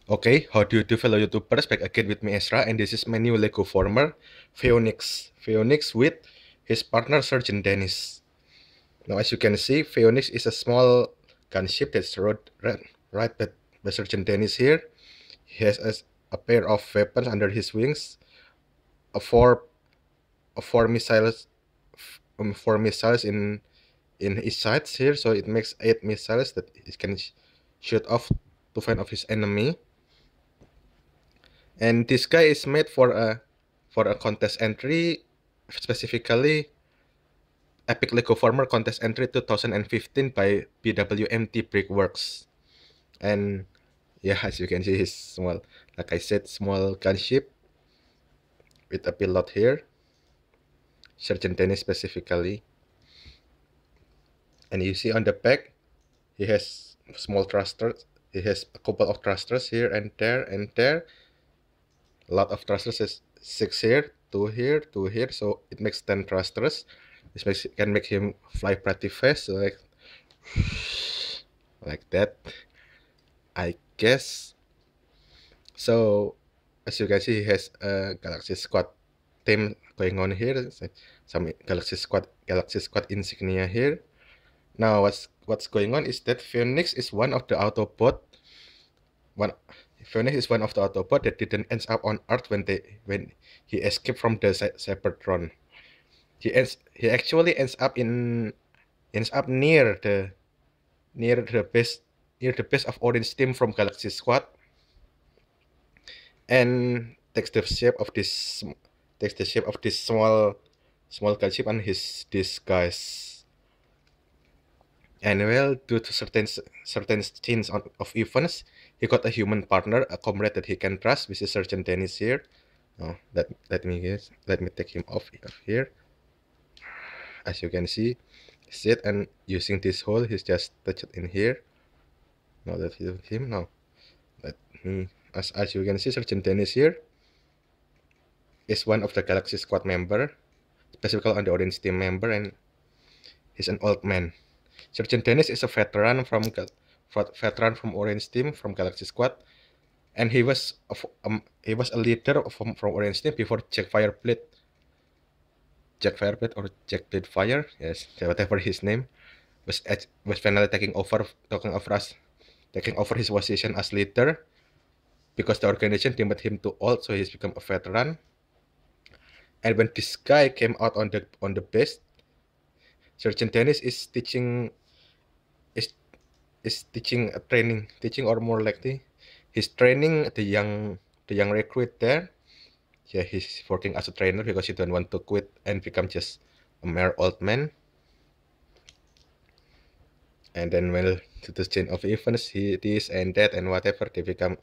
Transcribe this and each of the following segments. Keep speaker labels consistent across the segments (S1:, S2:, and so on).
S1: Okay, how do you do, fellow YouTubers? Back again with me, Ezra, and this is my new Lego former, Pheonix. Pheonix with his partner, Sergeant Dennis. Now, as you can see, Pheonix is a small gunship that's right by Sergeant Dennis here. He has a pair of weapons under his wings, a four missiles, four missiles in his sights here, so it makes 8 missiles that he can shoot off to fend off his enemy. And this guy is made for a contest entry, specifically Epic Legoformer contest entry 2015 by BWMT Brickworks. And yeah, as you can see, he's small, like I said, small gunship with a pilot here, Sergeant Dennis specifically. And you see on the back, he has small thrusters. He has a couple of thrusters here and there and there. A lot of thrusters is 6 here, 2 here, 2 here, so it makes 10 thrusters. This can make him fly pretty fast, so like that, I guess. So as you can see, he has a Galaxy Squad theme going on here. Some Galaxy Squad insignia here. Now what's going on is that Phoenix is one of the Autobot. One Phoenix is one of the Autobot that didn't end up on Earth when he escaped from the cybertron. He actually ends up near the base of Orange Team from Galaxy Squad, and takes the shape of this small gunship and his disguise. And well, due to certain scenes of events, he got a human partner, a comrade that he can trust, which is Sergeant Dennis here. Oh, let me take him off here. As you can see, sit and using this hole, he's just touched in here. Now that him now, let me as you can see, Sergeant Dennis here is one of the Galaxy Squad member, specifically on the Orange Team member, and he's an old man. Sergeant Dennis is a veteran from Orange Team from Galaxy Squad, and he was a leader from Orange Team before Jack Fireblade or Jack Fire, yes, whatever his name, was finally taking over his position as leader, because the organization deemed him too old, so he's become a veteran. And when this guy came out on the base, Sergeant Dennis is teaching teaching, or more likely he's training the young recruit there. Yeah, he's working as a trainer because he don't want to quit and become just a mere old man. And then, well, to the chain of events, this and that and whatever, they become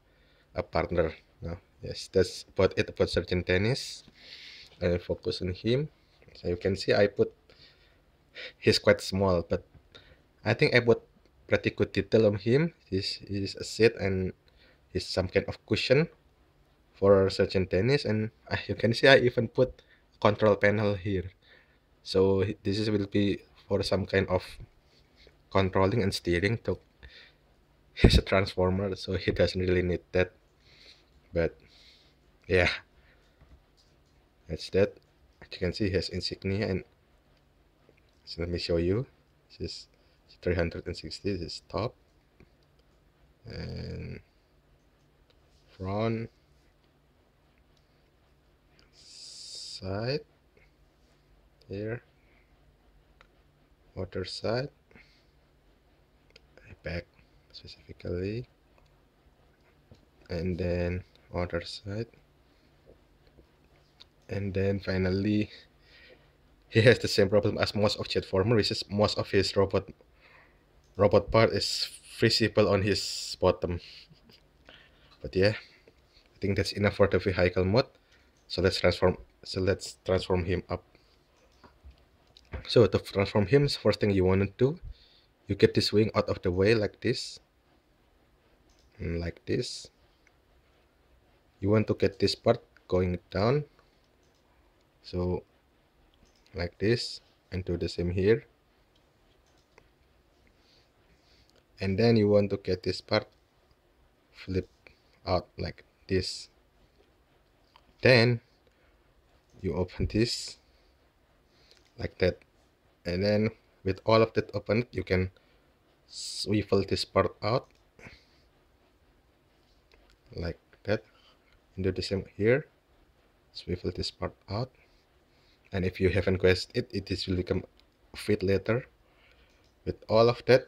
S1: a partner. No, yes, that's about it about Sergeant Dennis. I'll focus on him. So you can see he's quite small, but I think I put pretty good detail on him. This is a seat and he's some kind of cushion for Sergeant Dennis, and you can see I even put control panel here. So will be for some kind of controlling and steering. To he's a transformer, so he doesn't really need that. But yeah, that's that. As you can see, he has insignia, and so let me show you. This is 360. This is top and front, side here, other side, back specifically, and then other side, and then finally he has the same problem as most of Jetformer, which is most of his robot part is visible on his bottom. But yeah, I think that's enough for the vehicle mode. So let's transform him up. So to transform him, first thing you want to do, you get this wing out of the way like this, and like this. You want to get this part going down, so like this, and do the same here. And then you want to get this part flip out like this. Then you open this like that, and then with all of that open, you can swivel this part out like that, and do the same here. Swivel this part out, and if you haven't quest it, it will become fit later. With all of that,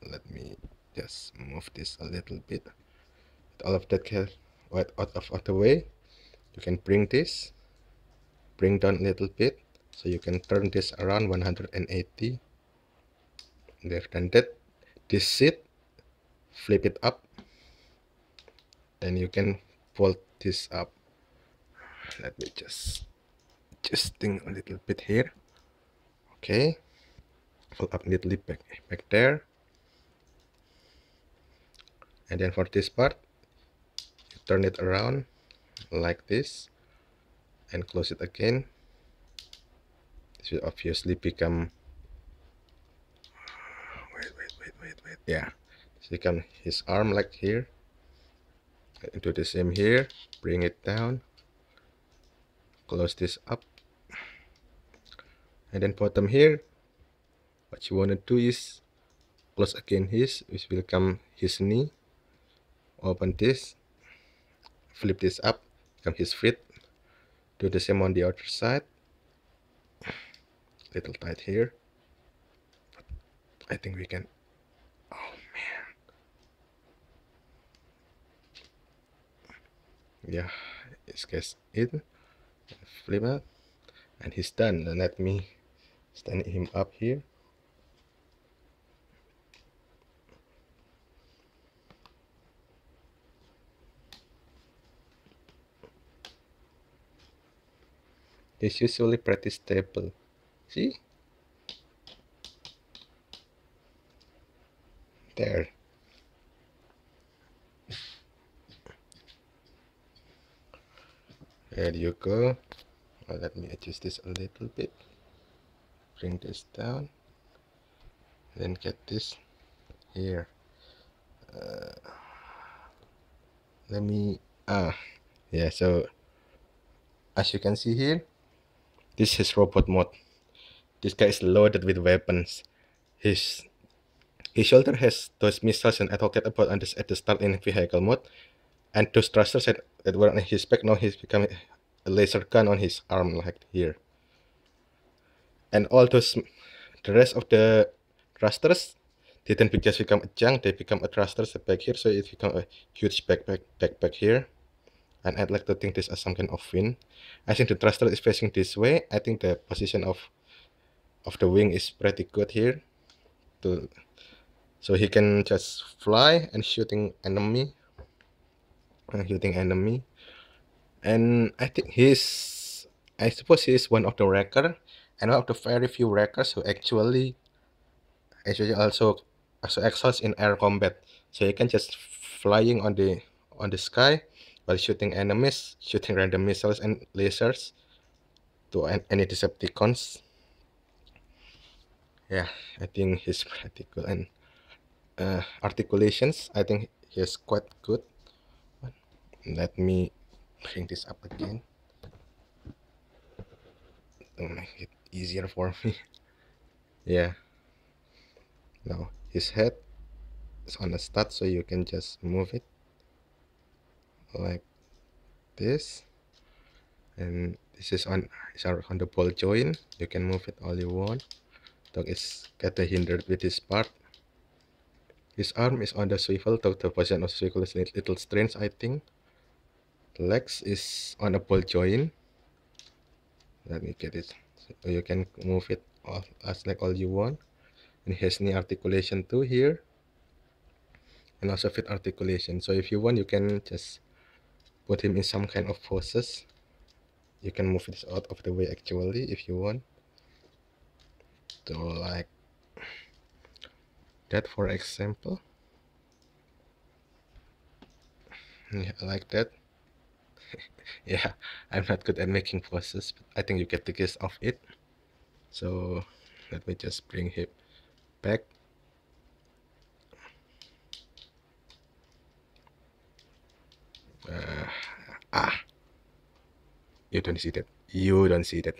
S1: let me just move this a little bit. With all of that out of the way, you can bring down a little bit, so you can turn this around 180. There, done that. This seat, flip it up, then you can fold this up. Let me just think a little bit here. Okay, fold up a little bit back there, and then for this part, you turn it around like this and close it again. This will obviously become wait, yeah, this become his arm like here. Do the same here, bring it down, close this up, and then bottom here, what you want to do is close again which will become his knee. Open this, flip this up, become his feet. Do the same on the other side. Little tight here. I think we can. Oh man. Yeah, it's guess it. Flip it, and he's done. Then let me stand him up here. It's usually pretty stable. See? There. There you go. Well, let me adjust this a little bit. Bring this down. Then get this here. Let me yeah, so as you can see here, this is robot mode. This guy is loaded with weapons. His shoulder has those missiles and I talked about at the start in vehicle mode, and those thrusters that were on his back, now he's becoming a laser gun on his arm like here. And all those, the rest of the thrusters didn't just become a junk, they become a thrusters back here, so it become a huge backpack here. And I'd like to think this as some kind of wing. I think the thruster is facing this way. I think the position of the wing is pretty good here, so he can just fly and shooting enemy. And I think I suppose he's one of the wrecker, and one of the very few wreckers who actually also excels in air combat. So he can just flying on the sky while shooting enemies, shooting random missiles and lasers to any Decepticons. Yeah, I think he's pretty good. And articulations, I think he's quite good. Let me bring this up again to make it easier for me. Yeah, now his head is on the stud, so you can just move it like this, and this is on the ball joint. You can move it all you want. Dog is getting hindered with this part. His arm is on the swivel, so the position of the swivel is a little strange, I think. The legs is on a ball joint. Let me get it. So you can move it all you want. And has knee articulation too here, and also feet articulation. So if you want, you can just put him in some kind of poses. You can move this out of the way actually if you want. So like that, for example. Yeah, like that. Yeah, I'm not good at making poses, but I think you get the gist of it. So let me just bring him back. You don't see that. You don't see that.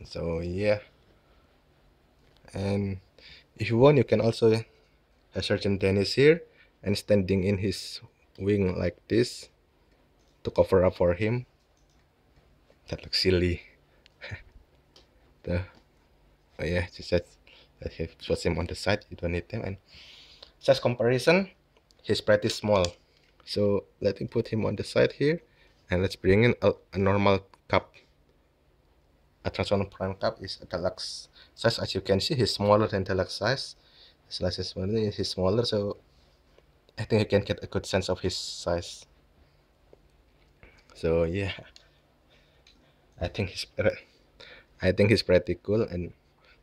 S1: So yeah, and if you want, you can also have Sergeant Dennis here and standing in his wing like this to cover up for him. That looks silly. The oh yeah, just that he puts him on the side. You don't need them. And size comparison, he's pretty small. So let me put him on the side here, and let's bring in a normal cup. A transformer prime cup is a deluxe size. As you can see, he's smaller than deluxe size. Slice is smaller, he's smaller, so I think you can get a good sense of his size. So yeah, I think he's pretty cool. And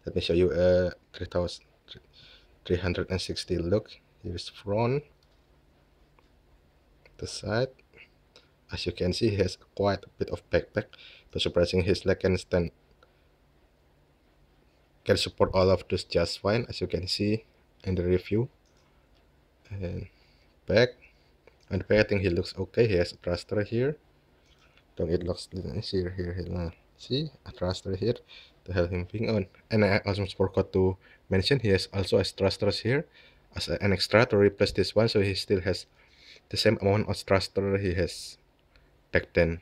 S1: let me show you a 360 look. Here's front, the side. As you can see, he has quite a bit of backpack, but surprisingly his leg can support all of this just fine, as you can see in the review. And back, and the back, I think he looks okay. He has a thruster here. Don't it looks here. See a thruster here to help him being on. And I also forgot to mention he has also has thrusters here as an extra to replace this one, so he still has the same amount of thruster he has back then.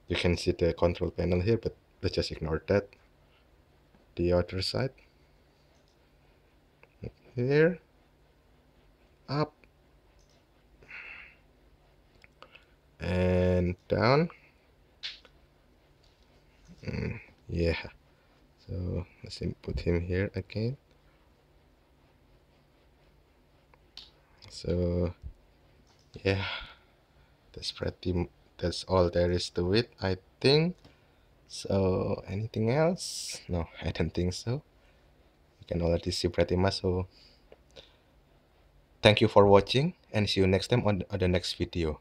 S1: You can see the control panel here, but let's just ignore that. The other side here, up and down. Yeah, so let's put him here again. So yeah, that's all there is to it, I think. So anything else? No, I don't think so. You can already see pretty much. So thank you for watching, and see you next time on the next video.